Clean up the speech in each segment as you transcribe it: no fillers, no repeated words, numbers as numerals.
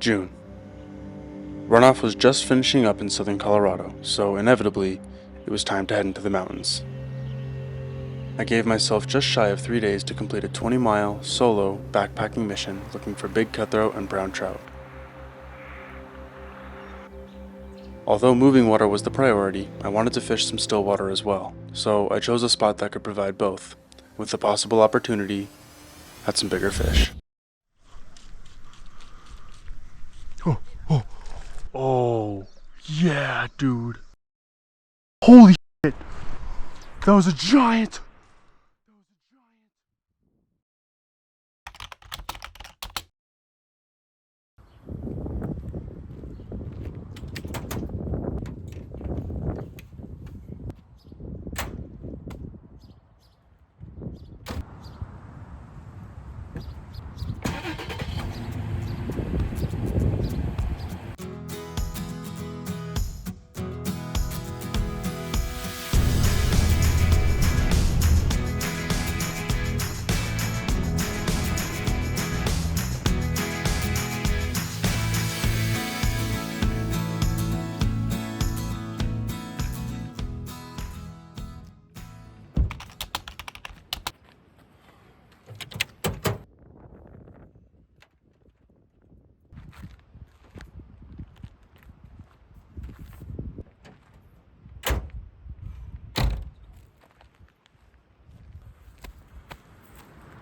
June. Runoff was just finishing up in southern Colorado, so inevitably, it was time to head into the mountains. I gave myself just shy of 3 days to complete a 20-mile, solo, backpacking mission looking for big cutthroat and brown trout. Although moving water was the priority, I wanted to fish some still water as well, so I chose a spot that could provide both, with the possible opportunity at some bigger fish. Oh, yeah, dude. Holy shit. That was a giant.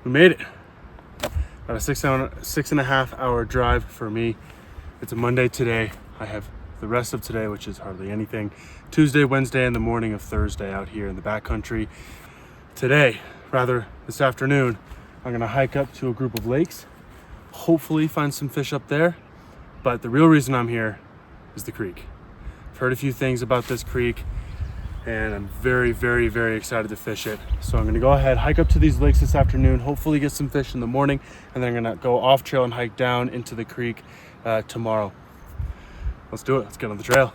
We made it. About a 6.5 hour drive for me. It's a Monday today. I have the rest of today, which is hardly anything. Tuesday, Wednesday, and the morning of Thursday out here in the backcountry. Today, rather this afternoon, I'm gonna hike up to a group of lakes, hopefully find some fish up there. But the real reason I'm here is the creek. I've heard a few things about this creek, and I'm very, very, very excited to fish it. So I'm gonna go ahead, hike up to these lakes this afternoon, hopefully get some fish in the morning, and then I'm gonna go off trail and hike down into the creek tomorrow. Let's do it, let's get on the trail.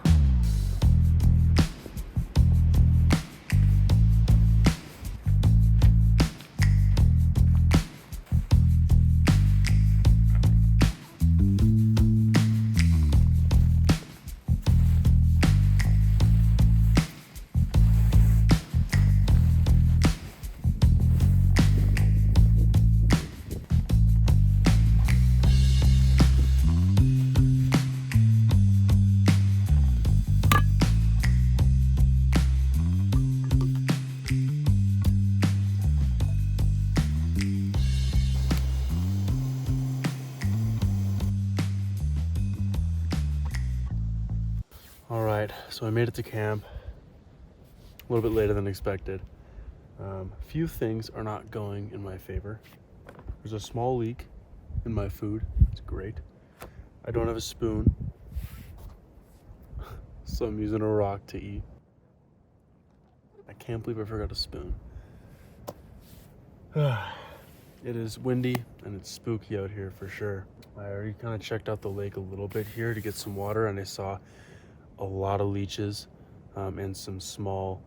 All right, so I made it to camp a little bit later than expected. A few things are not going in my favor. There's a small leak in my food. It's great. I don't have a spoon, so I'm using a rock to eat. I can't believe I forgot a spoon. It is windy and it's spooky out here for sure. I already kind of checked out the lake a little bit here to get some water, and I saw a lot of leeches and some small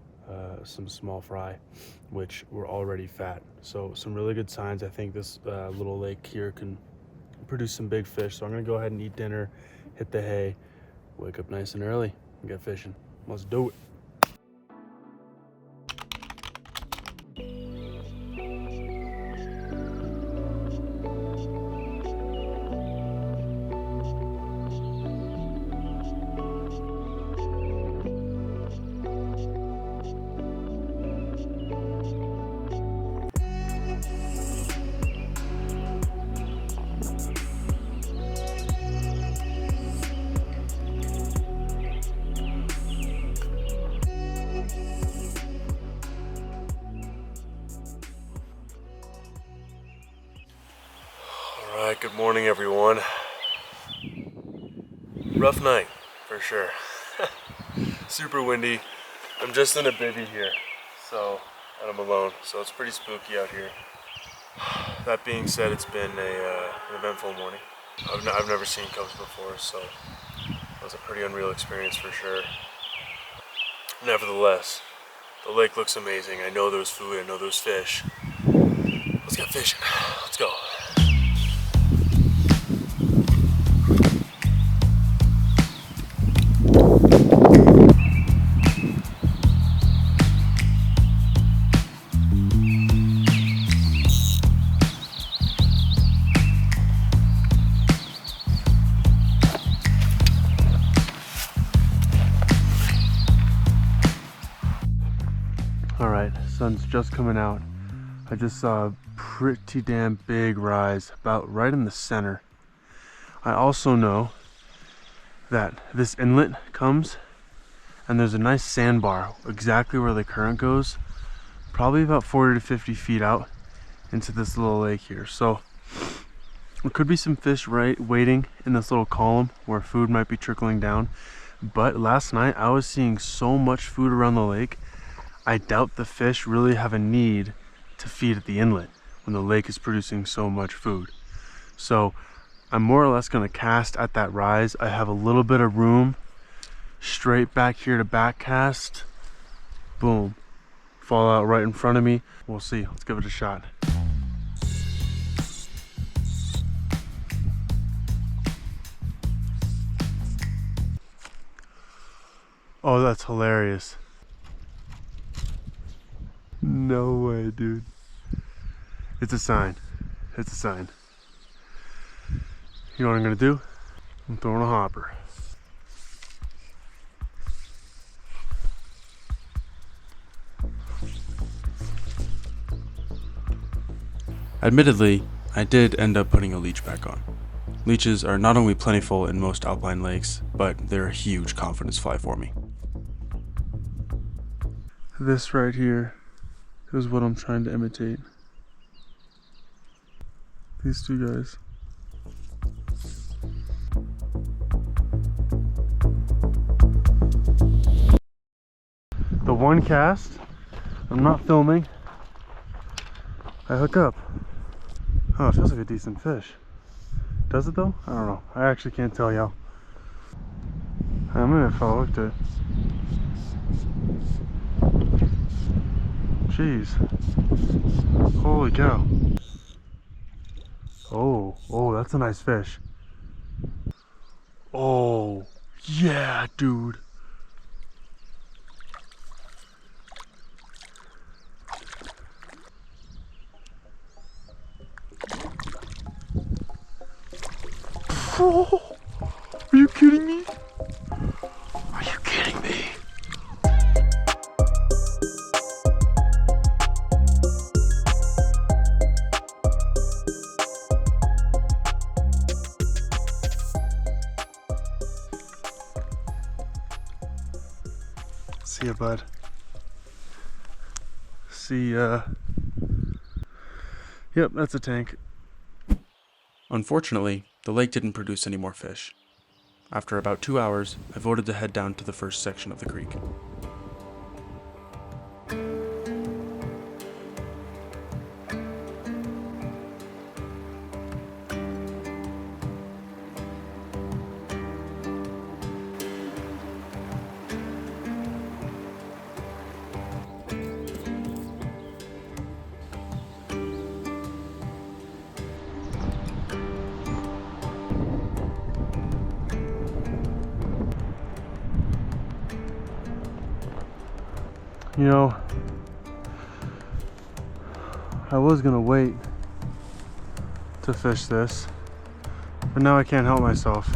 fry, which were already fat. So some really good signs. I think this little lake here can produce some big fish. So I'm gonna go ahead and eat dinner, hit the hay, wake up nice and early, and get fishing. Let's do it. Alright, good morning everyone. Rough night, for sure. Super windy. I'm just in a bivvy here, and I'm alone, so it's pretty spooky out here. That being said, it's been an eventful morning. I've never seen cubs before, so it was a pretty unreal experience for sure. Nevertheless, the lake looks amazing. I know there's food, I know there's fish. Let's get fishing. Let's go. All right, sun's just coming out. I just saw a pretty damn big rise about right in the center. I also know that this inlet comes and there's a nice sandbar exactly where the current goes, probably about 40 to 50 feet out into this little lake here. So there could be some fish waiting in this little column where food might be trickling down. But last night I was seeing so much food around the lake, I doubt the fish really have a need to feed at the inlet when the lake is producing so much food. So I'm more or less going to cast at that rise. I have a little bit of room straight back here to back cast. Boom. Fall out right in front of me. We'll see. Let's give it a shot. Oh, that's hilarious. No way, dude. It's a sign. It's a sign. You know what I'm gonna do? I'm throwing a hopper. Admittedly, I did end up putting a leech back on. Leeches are not only plentiful in most alpine lakes, but they're a huge confidence fly for me. This right here is what I'm trying to imitate. These two guys. The one cast, I'm not filming, I hook up. Oh, it feels like a decent fish. Does it though? I don't know. I actually can't tell y'all. I'm gonna follow it to. Jeez. Holy cow. Oh, that's a nice fish. Oh, yeah, dude. Oh, are you kidding me? Are you kidding me? See ya, bud. See ya. Yep, that's a tank. Unfortunately, the lake didn't produce any more fish. After about 2 hours, I voted to head down to the first section of the creek. You know, I was gonna wait to fish this, but now I can't help myself.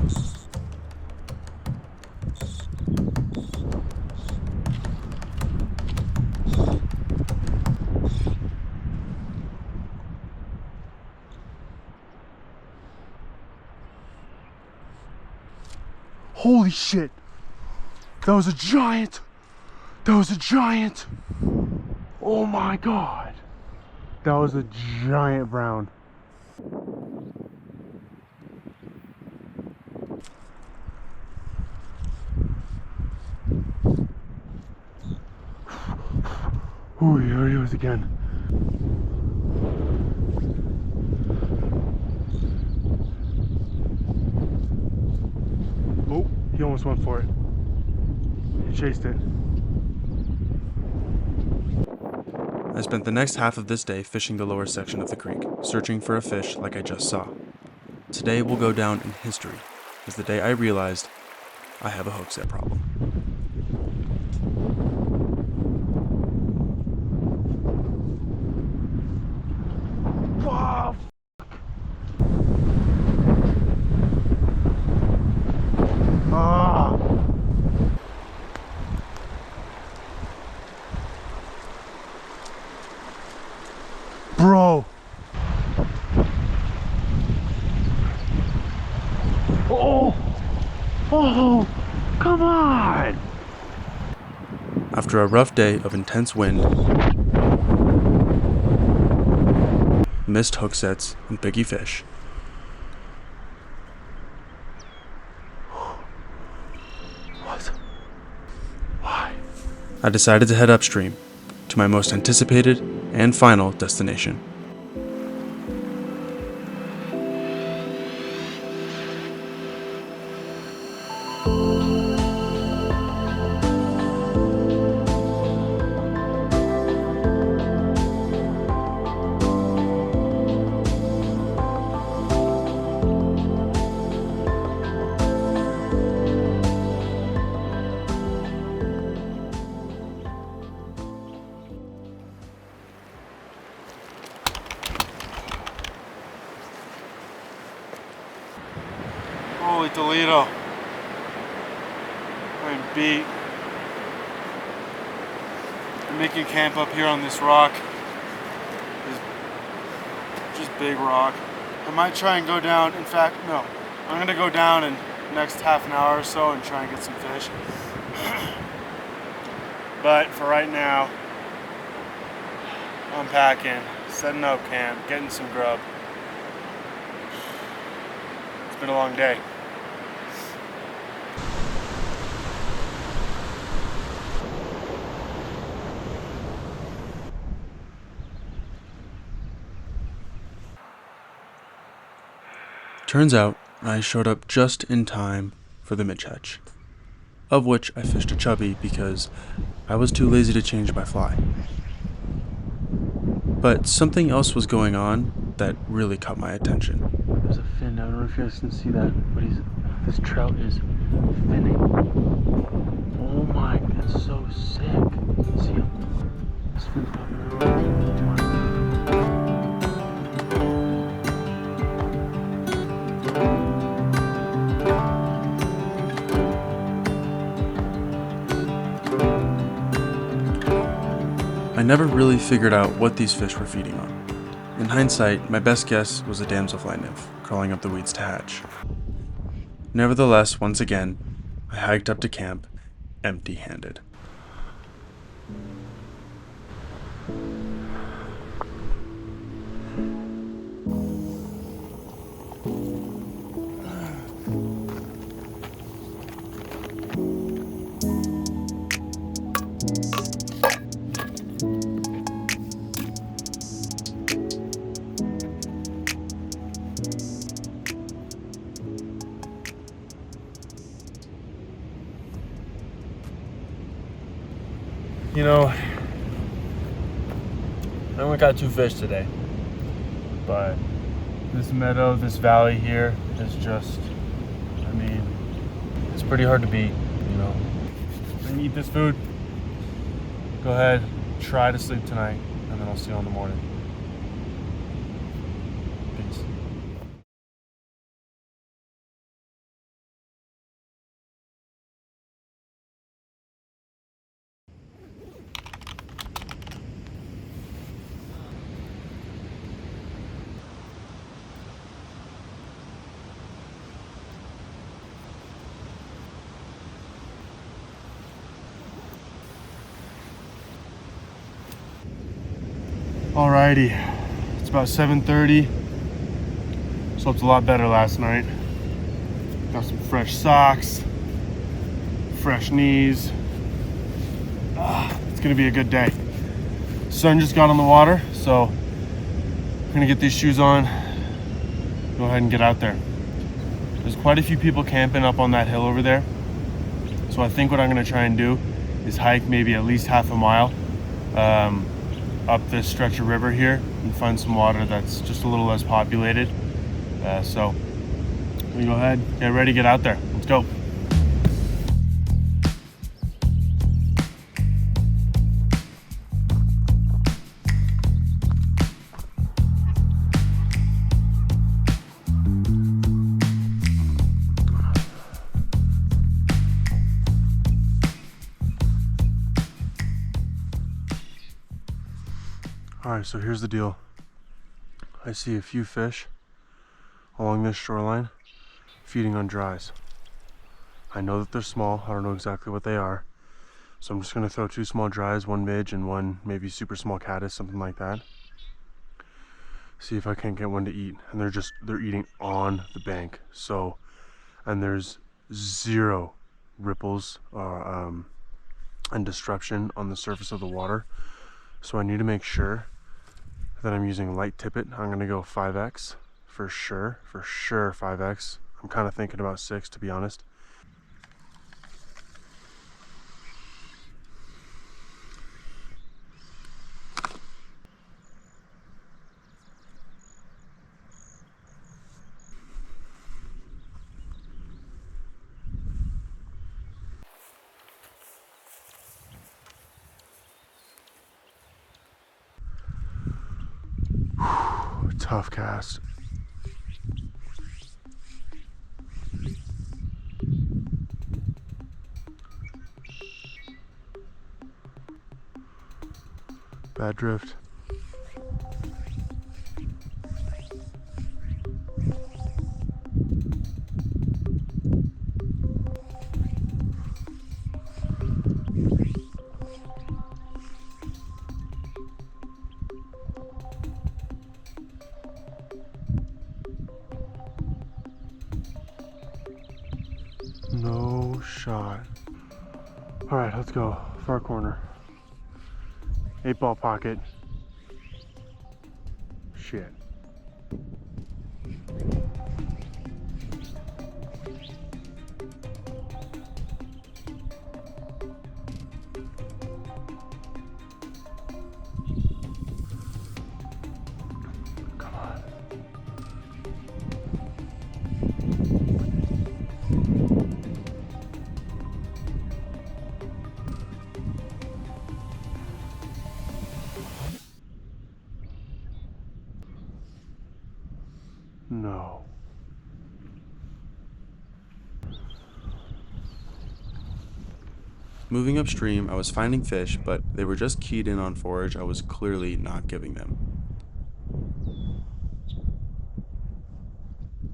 Holy shit! That was a giant! That was a giant! Oh my god! That was a giant brown. Ooh, here he was again. Oh, he almost went for it. He chased it. I spent the next half of this day fishing the lower section of the creek, searching for a fish like I just saw. Today will go down in history as the day I realized I have a hook set problem. Wow! Ah! Bro. Oh, oh, come on. After a rough day of intense wind, missed hook sets, and biggie fish, What? Why? I decided to head upstream to my most anticipated and final destination. Holy Toledo. I'm beat. I'm making camp up here on this rock. This just big rock. I might try and go down. In fact, no. I'm gonna go down in the next half an hour or so and try and get some fish. But for right now, I'm packing, setting up camp, getting some grub. It's been a long day. Turns out, I showed up just in time for the midge hatch, of which I fished a chubby because I was too lazy to change my fly. But something else was going on that really caught my attention. There's a fin. I don't know if you guys can see that, but this trout is finning. Oh my, that's so sick. See him? This fin's popping out. I never really figured out what these fish were feeding on. In hindsight, my best guess was a damselfly nymph crawling up the weeds to hatch. Nevertheless, once again, I hiked up to camp empty-handed. You know, I only got 2 fish today, but this meadow, this valley here is just, I mean, it's pretty hard to beat, you know. I'm gonna eat this food, go ahead, try to sleep tonight, and then I'll see you in the morning. Peace. Alrighty, it's about 7:30. Slept a lot better last night. Got some fresh socks, fresh knees. It's gonna be a good day. Sun just got on the water, so I'm gonna get these shoes on, go ahead and get out there. There's quite a few people camping up on that hill over there. So I think what I'm gonna try and do is hike maybe at least half a mile up this stretch of river here and find some water that's just a little less populated. So let me go ahead, get ready, get out there. Let's go. All right, so here's the deal. I see a few fish along this shoreline feeding on dries. I know that they're small. I don't know exactly what they are. So I'm just gonna throw 2 small dries, 1 midge and 1 maybe super small caddis, something like that. See if I can't get one to eat. And they're eating on the bank. So, and there's 0 ripples and disruption on the surface of the water. So I need to make sure that I'm using light tippet. I'm gonna go 5X for sure 5X. I'm kind of thinking about 6 to be honest. Tough cast. Bad drift. No shot. All right, let's go. Far corner. 8-ball pocket. Shit. Come on. No. Moving upstream, I was finding fish, but they were just keyed in on forage I was clearly not giving them.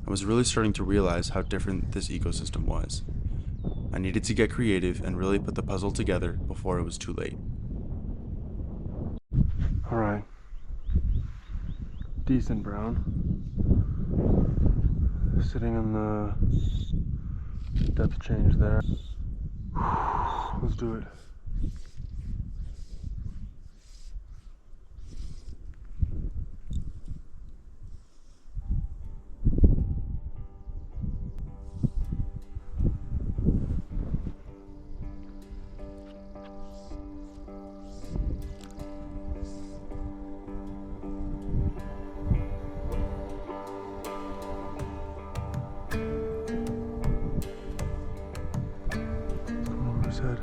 I was really starting to realize how different this ecosystem was. I needed to get creative and really put the puzzle together before it was too late. All right. Decent brown. Sitting in the depth change there. Let's do it. Head.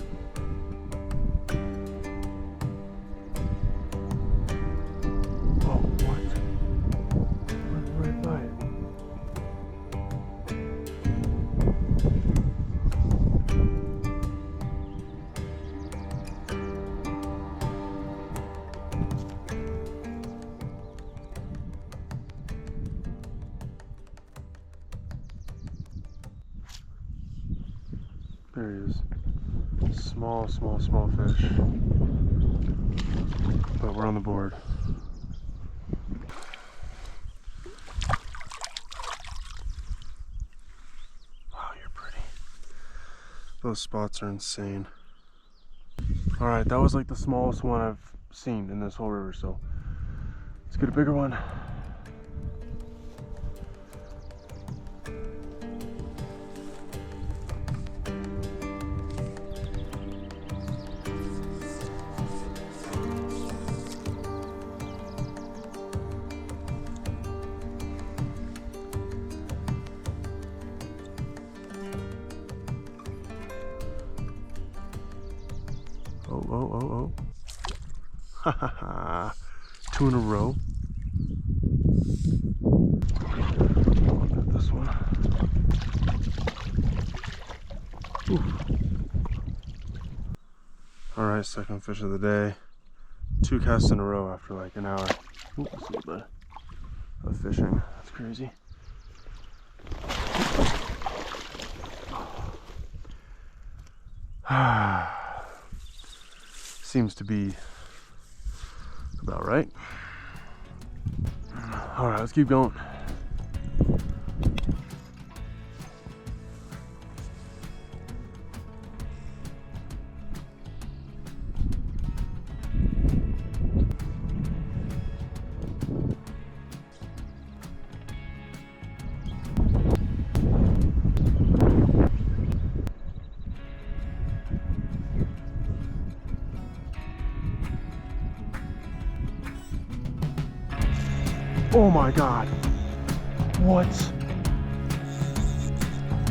Oh, what? Right by it. There he is. Small fish. But we're on the board. Wow, you're pretty. Those spots are insane. Alright, that was like the smallest one I've seen in this whole river, so let's get a bigger one. Oh. Ha ha ha. 2 in a row. Look at this one. Alright, second fish of the day. 2 casts in a row after like an hour. Ooh, of fishing. That's crazy. Seems to be about right. All right, let's keep going. Oh my God. What?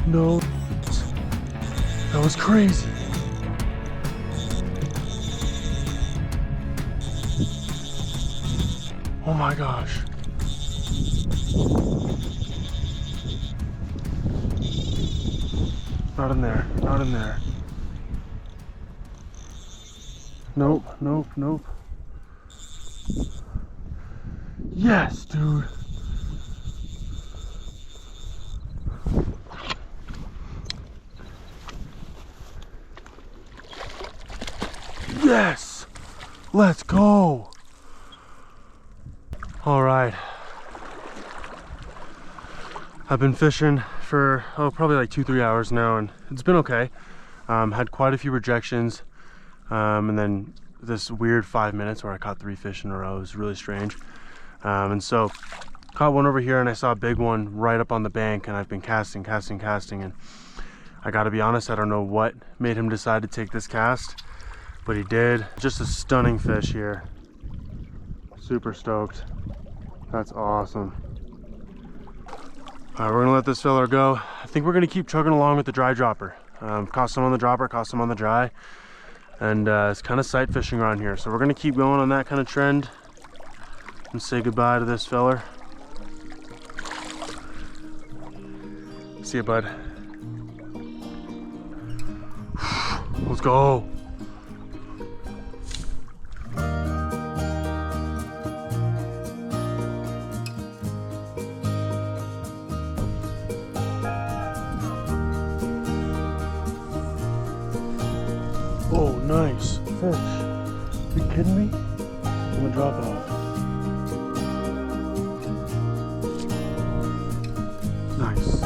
No. That was crazy. Oh my gosh. Not in there. Not in there. Nope, nope, nope. Yes, dude. Yes. Let's go. All right. I've been fishing for probably like 2-3 hours now, and it's been okay. Had quite a few rejections, and then this weird 5 minutes where I caught 3 fish in a row. It was really strange. And so caught one over here, and I saw a big one right up on the bank, and I've been casting, and I gotta be honest, I don't know what made him decide to take this cast, but he did. Just a stunning fish here. Super stoked. That's awesome. All right, we're gonna let this fella go. I think we're gonna keep chugging along with the dry dropper. Caught some on the dropper, caught some on the dry, and it's kind of sight fishing around here. So we're gonna keep going on that kind of trend and say goodbye to this feller. See you, bud. Let's go. Oh, nice fish. Are you kidding me? I'm gonna drop it off. Nice.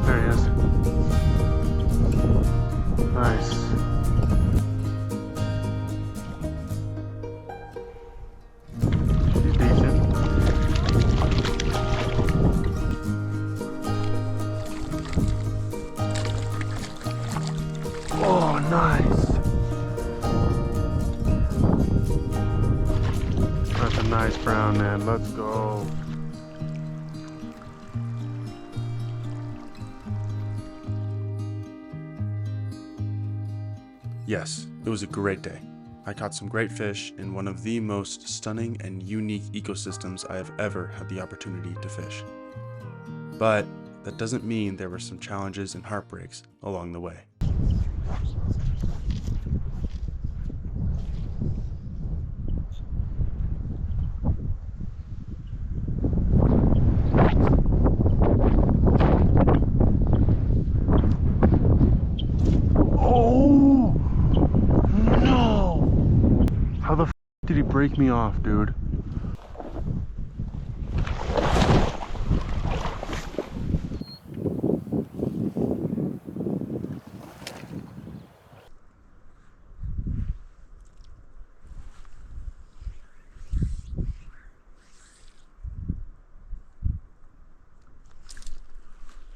There he is. Nice. He's decent. Oh, nice. That's a nice brown, man. Let's go. Yes, it was a great day. I caught some great fish in one of the most stunning and unique ecosystems I have ever had the opportunity to fish. But that doesn't mean there were some challenges and heartbreaks along the way. Oh no! How the f did he break me off, dude?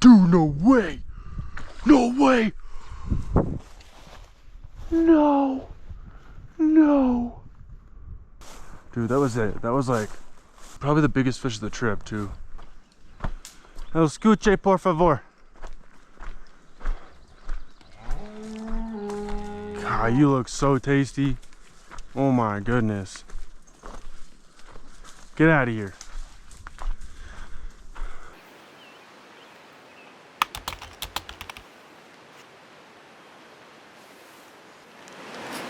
Dude, no way! No way! No! No! Dude, that was it. That was like probably the biggest fish of the trip, too. El escuche, por favor. God, you look so tasty. Oh my goodness. Get out of here.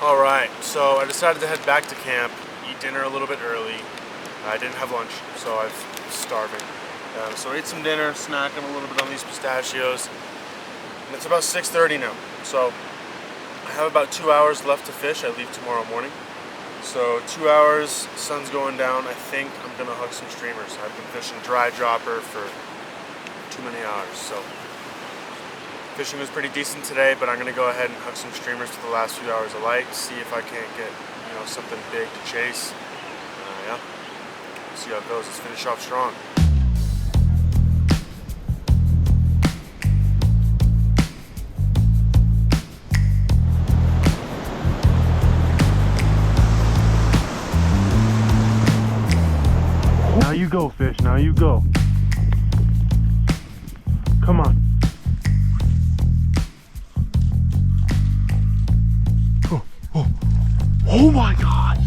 All right, so I decided to head back to camp, eat dinner a little bit early, I didn't have lunch, so I'm starving. So I ate some dinner, snacking a little bit on these pistachios. And it's about 6:30 now. So I have about 2 hours left to fish. I leave tomorrow morning. So 2 hours, sun's going down. I think I'm gonna hook some streamers. I've been fishing dry dropper for too many hours. So fishing was pretty decent today, but I'm gonna go ahead and hook some streamers for the last few hours of light, see if I can't get, you know, something big to chase. Yeah, see how it goes. Let's finish off strong. Now you go, fish. Now you go. Come on. Oh, oh, oh my God.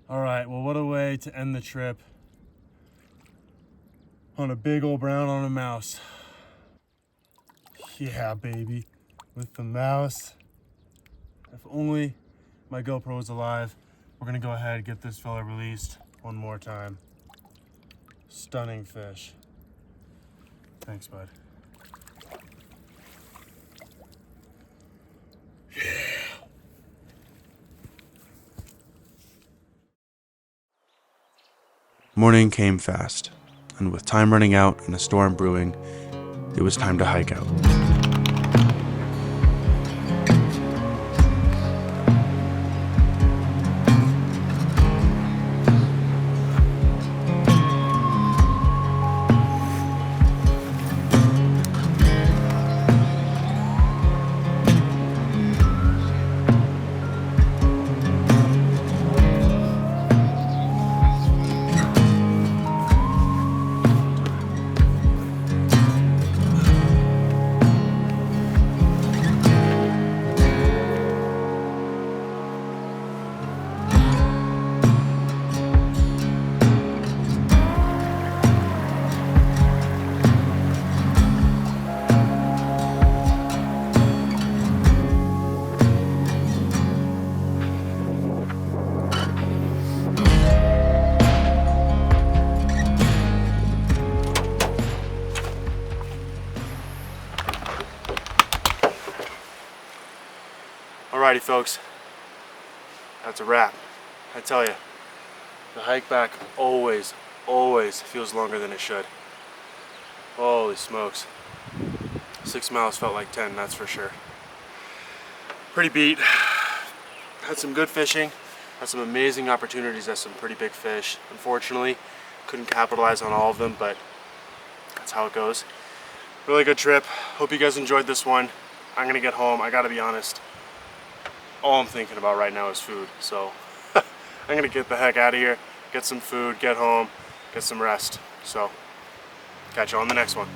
All right, well, what a way to end the trip on a big old brown on a mouse. Yeah, baby, with the mouse. If only my GoPro was alive. We're gonna go ahead and get this fella released one more time. Stunning fish. Thanks, bud. Morning came fast, and with time running out and a storm brewing, it was time to hike out. Alrighty, folks, that's a wrap. I tell you, the hike back always feels longer than it should. Holy smokes. 6 miles felt like 10, that's for sure. Pretty beat. Had some good fishing, had some amazing opportunities at some pretty big fish. Unfortunately, couldn't capitalize on all of them, but that's how it goes. Really good trip. Hope you guys enjoyed this one. I'm gonna get home. I gotta be honest, all I'm thinking about right now is food. So I'm gonna get the heck out of here, get some food, get home, get some rest. So catch you on the next one.